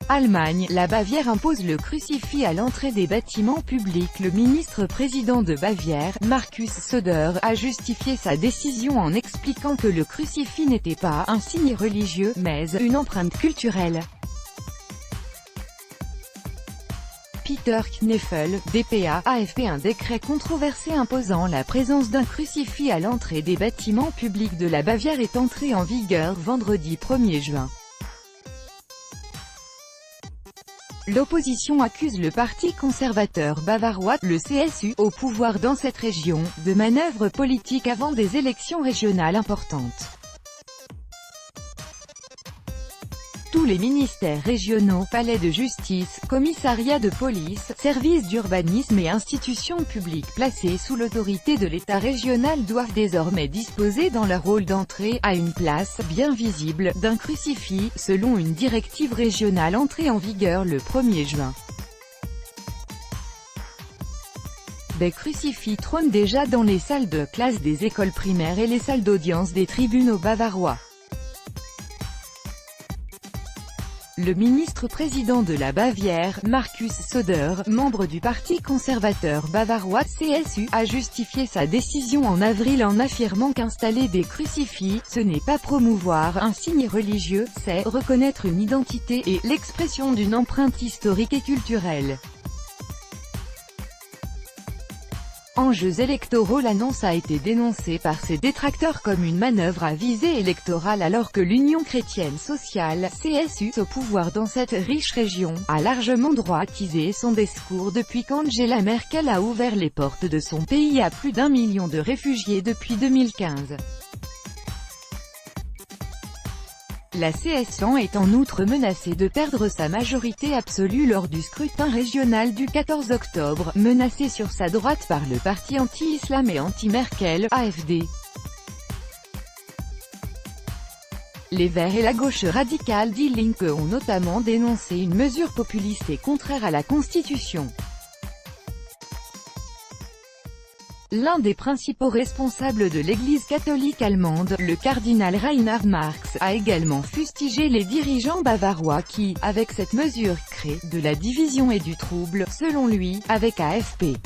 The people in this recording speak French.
Allemagne, la Bavière impose le crucifix à l'entrée des bâtiments publics. Le ministre-président de Bavière, Markus Söder, a justifié sa décision en expliquant que le crucifix n'était pas un signe religieux, mais une empreinte culturelle. Peter Knefel, DPA, AFP. Un décret controversé imposant la présence d'un crucifix à l'entrée des bâtiments publics de la Bavière est entré en vigueur vendredi 1er juin. L'opposition accuse le parti conservateur bavarois, le CSU, au pouvoir dans cette région, de manœuvres politiques avant des élections régionales importantes. Tous les ministères régionaux, palais de justice, commissariats de police, services d'urbanisme et institutions publiques placées sous l'autorité de l'État régional doivent désormais disposer dans leur hall d'entrée, à une place bien visible, d'un crucifix, selon une directive régionale entrée en vigueur le 1er juin. Des crucifix trônent déjà dans les salles de classe des écoles primaires et les salles d'audience des tribunaux bavarois. Le ministre-président de la Bavière, Markus Söder, membre du parti conservateur bavarois CSU, a justifié sa décision en avril en affirmant qu'installer des crucifix, ce n'est pas promouvoir un signe religieux, c'est reconnaître une identité et l'expression d'une empreinte historique et culturelle. Enjeux électoraux. L'annonce a été dénoncée par ses détracteurs comme une manœuvre à visée électorale alors que l'Union chrétienne sociale, CSU, au pouvoir dans cette riche région, a largement droitisé son discours depuis qu'Angela Merkel a ouvert les portes de son pays à plus d'1 million de réfugiés depuis 2015. La CSU est en outre menacée de perdre sa majorité absolue lors du scrutin régional du 14 octobre, menacée sur sa droite par le parti anti-islam et anti-Merkel, AfD. Les Verts et la gauche radicale Die Linke ont notamment dénoncé une mesure populiste et contraire à la Constitution. L'un des principaux responsables de l'Église catholique allemande, le cardinal Reinhard Marx, a également fustigé les dirigeants bavarois qui, avec cette mesure, créent de la division et du trouble, selon lui, avec AfP.